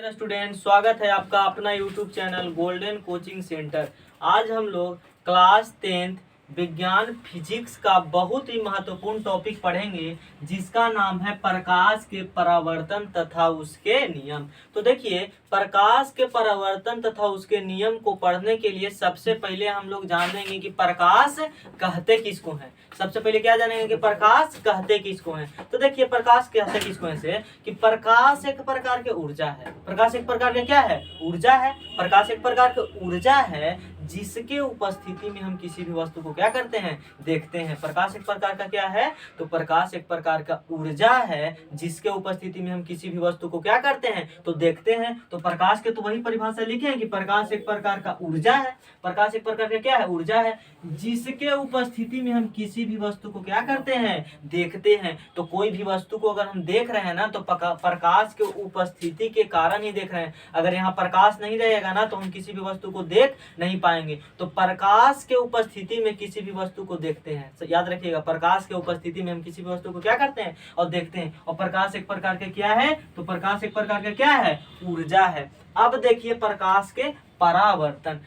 मेरा स्टूडेंट, स्वागत है आपका अपना YouTube channel golden coaching centre. आज हम लोग क्लास 10th विज्ञान फिजिक्स का बहुत ही महत्वपूर्ण टॉपिक पढ़ेंगे, जिसका नाम है प्रकाश के परावर्तन तथा उसके नियम। तो देखिए, प्रकाश के परावर्तन तथा उसके नियम को पढ़ने के लिए सबसे पहले हम लोग जानेंगे कि प्रकाश कहते किसको हैं। सबसे पहले क्या जानेंगे कि प्रकाश कहते किसको हैं। तो देखिए, प्रकाश कहते किसको हैं से कि प्रकाश एक प्रकार के ऊर्जा है। प्रकाश एक प्रकार के क्या है? ऊर्जा है। प्रकाश एक प्रकार के ऊर्जा है जिसके उपस्थिति में हम किसी भी वस्तु को क्या करते हैं? देखते हैं। प्रकाश एक प्रकार का क्या है? तो प्रकाश एक प्रकार का ऊर्जा है जिसके उपस्थिति में हम किसी भी वस्तु को क्या करते हैं? तो देखते हैं। तो प्रकाश के तो वही परिभाषा लिखे हैं कि प्रकाश एक प्रकार का ऊर्जा है। प्रकाश एक प्रकार का क्या है? ऊर्जा है जिसके उपस्थिति में हम किसी भी वस्तु को क्या करते हैं? देखते हैं। तो कोई भी वस्तु को अगर हम देख रहे हैं ना, तो प्रकाश के उपस्थिति के कारण ही देख रहे हैं। अगर यहाँ प्रकाश नहीं रहेगा ना, तो हम किसी भी वस्तु को देख नहीं पाएंगे। तो प्रकाश के उपस्थिति में किसी भी वस्तु को देखते हैं। याद रखिएगा, प्रकाश के उपस्थिति में हम किसी भी वस्तु को क्या करते हैं? और देखते हैं। और प्रकाश एक प्रकार के क्या है? तो प्रकाश एक प्रकार का क्या है? ऊर्जा है। अब देखिए, प्रकाश के परावर्तन।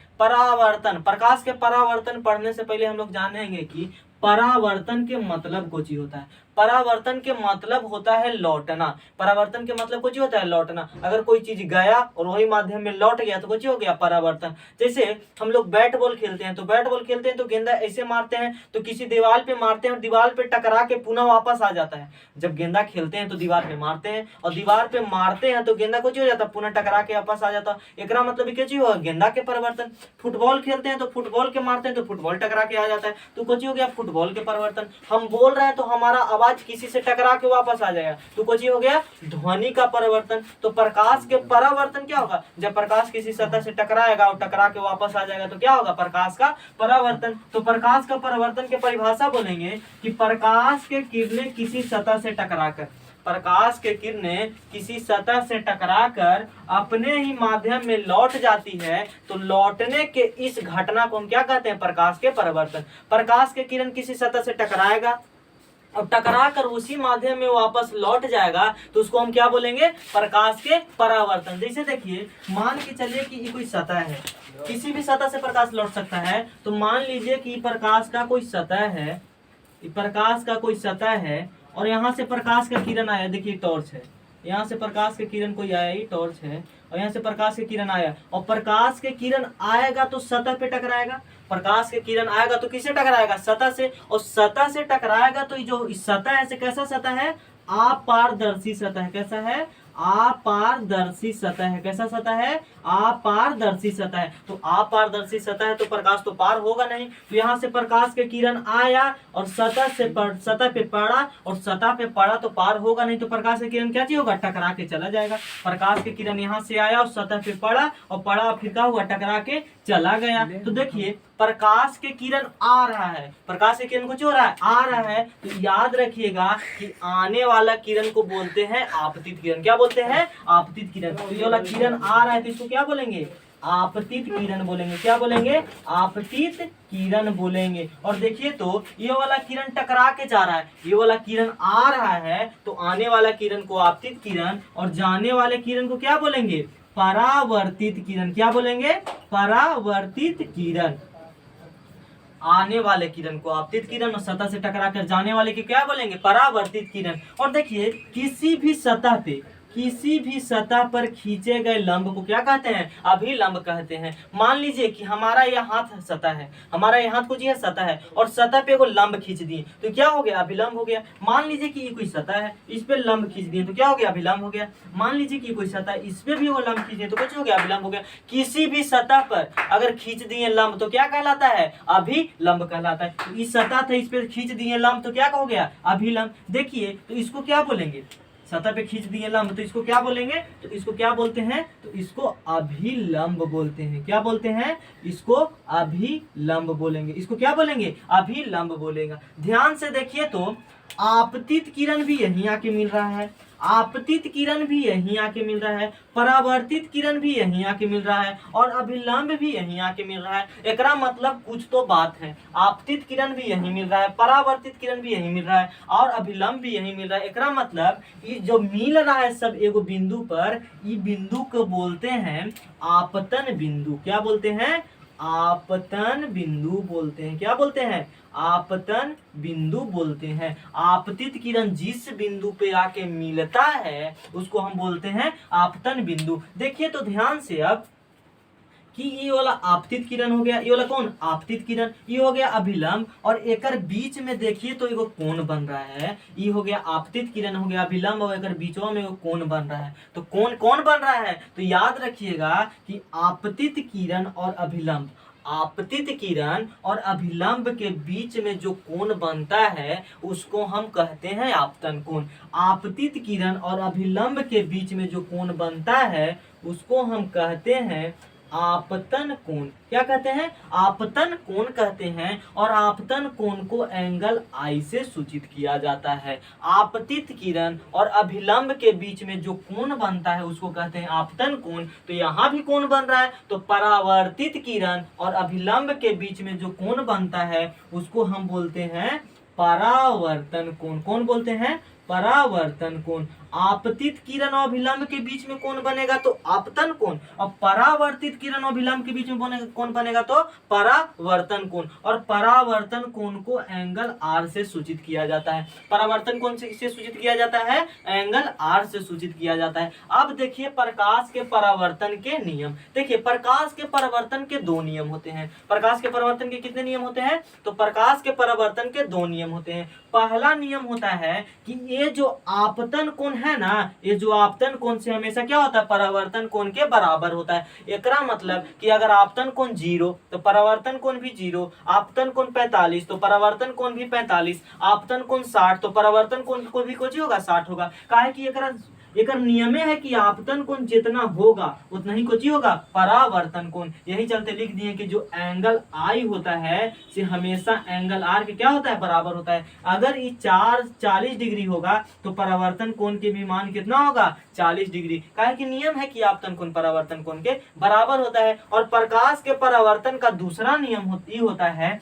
प्रकाश के परावर्तन पढ़ने से पहले हम लोग जानेंगे कि परावर्तन के मतलब कुछ ही होता है। परावर्तन के मतलब होता है लौटना। परावर्तन के मतलब कुछ ही होता है लौटना। अगर कोई चीज गया और वही माध्यम में लौट गया तो कुछ हो गया? परावर्तन। जैसे हम लोग बैट बॉल खेलते हैं, तो गेंदा ऐसे मारते हैं तो किसी दीवार पे मारते हैं और दीवार पे टकरा के पुनः वापस आ जाता है। जब गेंदा खेलते हैं तो दीवार पे मारते हैं और दीवार पे मारते हैं तो गेंदा कुछ हो जाता है? पुनः टकरा के वापस आ जाता है। एकरा मतलब क्या चीज होगा? गेंदा के परिवर्तन। फुटबॉल खेलते हैं तो फुटबॉल के मारते हैं तो फुटबॉल टकरा के आ जाता है, तो कुछ हो गया? फुटबॉल के परिवर्तन। हम बोल रहे हैं तो हमारा आवाज किसी से टकरा के वापस आ जाएगा, तो कुछ ही हो गया? ध्वनि का परिवर्तन। तो प्रकाश के परावर्तन क्या होगा? जब प्रकाश किसी सतह से टकराएगा और टकरा के वापस आ जाएगा तो क्या होगा? प्रकाश का परावर्तन। तो प्रकाश का परावर्तन की परिभाषा बोलेंगे कि प्रकाश के किरणें किसी सतह से टकराकर प्रकाश के किरणें किसी सतह से टकराकर अपने ही माध्यम में लौट जाती है, तो लौटने के इस घटना को हम क्या कहते हैं? प्रकाश के परावर्तन। प्रकाश के किरण किसी सतह से टकराएगा और टकरा कर उसी माध्यम में वापस लौट जाएगा, तो उसको हम क्या बोलेंगे? प्रकाश के परावर्तन। जैसे देखिए, मान के चलिए कि ये कोई सतह है, किसी भी सतह से प्रकाश लौट सकता है। तो मान लीजिए कि प्रकाश का कोई सतह है, प्रकाश का कोई सतह है और यहाँ से प्रकाश का किरण आया। देखिए, टॉर्च है, यहाँ से प्रकाश के किरण कोई आया, ये टॉर्च है, और यहाँ से प्रकाश के किरण आया और प्रकाश के किरण आएगा तो सतह पे टकराएगा। प्रकाश के किरण आएगा तो किससे टकराएगा? सतह से। और सतह से टकराएगा तो जो सतह है, कैसा सतह है? अपारदर्शी सतह। कैसा है? अपारदर्शी सतह है। कैसा सतह है? अपारदर्शी सतह है। तो अपारदर्शी सतह है तो प्रकाश तो पार होगा नहीं। तो यहाँ से प्रकाश के किरण आया और सतह पे पड़ा, और सतह पे पड़ा तो पार होगा नहीं। तो प्रकाश के किरण क्या चीज होगा? टकरा के चला जाएगा। प्रकाश के किरण यहाँ से आया और सतह पे पड़ा, और पड़ा फिर क्या हुआ? टकरा के चला गया। तो देखिए, प्रकाश के किरण आ रहा है, प्रकाश के किरण कुछ हो रहा है? आ रहा है। तो याद रखिएगा कि आने वाला किरण को बोलते हैं आपतित किरण। क्या बोलते हैं? आपतित किरण। तो ये वाला किरण आ रहा है तो इसको क्या बोलेंगे? आपतित किरण बोलेंगे। क्या बोलेंगे? आपतित किरण बोलेंगे। और देखिए, तो ये वाला किरण टकरा के जा रहा है, ये वाला किरण आ रहा है, तो आने वाला किरण को आपतित किरण और जाने वाले किरण को क्या बोलेंगे? परावर्तित किरण। क्या बोलेंगे? परावर्तित किरण। आने वाले किरण को आपतित किरण और सतह से टकरा कर जाने वाले की क्या बोलेंगे? परावर्तित किरण। और देखिए, किसी भी सतह पर खींचे गए लंब को क्या कहते हैं? अभिलंब कहते हैं। मान लीजिए कि हमारा यह हाथ सतह है, हमारा यह हाथ कुछ यह सतह है और सतह पे वो लंब खींच दिए तो क्या हो गया? अभिलंब हो गया। मान लीजिए कि ये कोई सतह है, इस पे लंब खींच दिए तो क्या हो गया? अभिलंब हो गया। मान लीजिए कि कोई सतह, इस पे भी वो लंब खींच दिए तो कुछ हो गया? अभिलंब हो गया। किसी भी सतह पर अगर खींच दिए लंब तो क्या कहलाता है? अभिलंब कहलाता है। तो इस सतह था, इस पे खींच दिए लंब तो क्या हो गया? अभिलंब। देखिए, तो इसको क्या बोलेंगे? सतह पे खींच दिए लंब तो इसको क्या बोलेंगे? तो इसको क्या बोलते हैं? तो इसको अभिलंब बोलते हैं। क्या बोलते हैं? इसको अभिलंब बोलेंगे। इसको क्या बोलेंगे? अभिलंब बोलेगा। ध्यान से देखिए, तो आपतित किरण भी यहीं आके मिल रहा है, आपतित किरण भी यहीं आके मिल रहा है, परावर्तित किरण भी यहीं आके मिल रहा है और अभिलंब भी यहीं आके मिल रहा है। एकरा मतलब कुछ तो बात है। आपतित किरण भी यहीं मिल रहा है, परावर्तित किरण भी यहीं मिल रहा है और अभिलंब भी यहीं मिल रहा है। एकरा मतलब ये जो मिल रहा है सब एगो बिंदु पर, ये बिंदु को बोलते हैं आपतन बिंदु। क्या बोलते हैं? आपतन बिंदु बोलते हैं। क्या बोलते हैं? आपतन बिंदु बोलते हैं। आपतित किरण जिस बिंदु पे आके मिलता है उसको हम बोलते हैं आपतन बिंदु। देखिए तो ध्यान से अब कि ये वाला आपतित किरण हो गया, ये वाला कौन? आपतित किरण। ये हो गया अभिलंब और एकर बीच में देखिए तो एगो कोण बन रहा है। ये हो गया आपतित किरण, हो गया अभिलंब और एकर बीचवा में एगो कोण बन रहा है। तो कोण कौन बन रहा है? तो याद रखिएगा कि आपतित किरण और अभिलंब, आपतित किरण और अभिलंब के बीच में जो कोण बनता है उसको हम कहते हैं आपतन कोण। आपतित किरण और अभिलंब के बीच में जो कोण बनता है उसको हम कहते हैं आपतन कोण। क्या कहते हैं? आपतन कोण कहते हैं और आपतन कोण को एंगल आई से सूचित किया जाता है। आपतित किरण और अभिलंब के बीच में जो कोण बनता है उसको कहते हैं आपतन कोण। तो यहाँ भी कोण बन रहा है, तो परावर्तित किरण और अभिलंब के बीच में जो कोण बनता है उसको हम बोलते हैं परावर्तन कोण। कौन बोलते हैं? परावर्तन कोण। आपतित किरण और अभिलंब के बीच में कौन बनेगा? तो आपतन कोण। और परावर्तित किरण और अभिलंब के बीच में कौन बनेगा? तो परावर्तन कोण। और परावर्तन कोण को एंगल आर से सूचित किया जाता है। परावर्तन कोण से किससे सूचित किया जाता है? एंगल आर से सूचित किया जाता है। अब देखिए प्रकाश के परावर्तन के नियम। देखिए प्रकाश के परावर्तन के दो नियम होते हैं। प्रकाश के परावर्तन के कितने नियम होते हैं? तो प्रकाश के परावर्तन के दो नियम होते हैं। पहला नियम होता है कि ये जो आपतन कोण है ना, ये जो आपतन कोण से हमेशा क्या होता है? परावर्तन कोण के बराबर होता है। एकरा मतलब कि अगर आपतन कोण 0 तो परावर्तन कोण भी 0, आपतन कोण 45 तो परावर्तन कोण भी 45, आपतन कोण 60 तो परावर्तन कोण को भी कुछ होगा 60 होगा। काहे कि एकर नियमे है कि आपतन कोण जितना होगा उतना ही कुछ होगा परावर्तन कोण। यही चलते लिख दिए कि जो एंगल आई होता है से हमेशा एंगल आर के क्या होता है? बराबर होता है। अगर ये 40 डिग्री होगा तो परावर्तन कोण के भी मान कितना होगा? 40 डिग्री। काहे कि नियम है कि आपतन कोण परावर्तन कोण के बराबर होता है। और प्रकाश के परावर्तन का दूसरा नियम होता है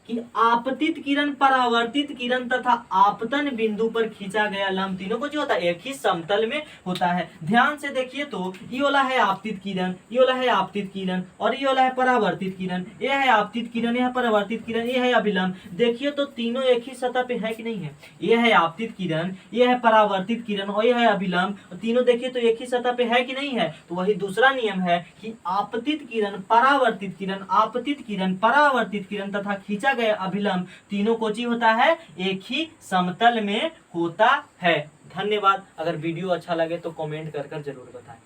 कि आपतित किरण, परावर्तित किरण तथा आपतन बिंदु पर खींचा गया लंब तीनों को जो होता है एक ही समतल में होता है। ध्यान से देखिए तो ये वाला है आपतित किरण, ये वाला है आपतित किरण और ये वाला है परावर्तित किरण। ये है आपतित किरण, ये है परावर्तित किरण, ये है अभिलंब। देखिए तो तीनों एक ही सतह पे है कि नहीं है? ये है आपतित किरण, ये है परावर्तित किरण और ये है अभिलंब। तीनों देखिए तो एक ही सतह पे है कि नहीं है? तो वही दूसरा नियम है कि आपतित किरण, परावर्तित किरण, आपतित किरण, परावर्तित किरण तथा खींचा गया अभिलंब तीनों को जी होता है एक ही समतल में होता है। धन्यवाद। अगर वीडियो अच्छा लगे तो कमेंट कर जरूर बताएं।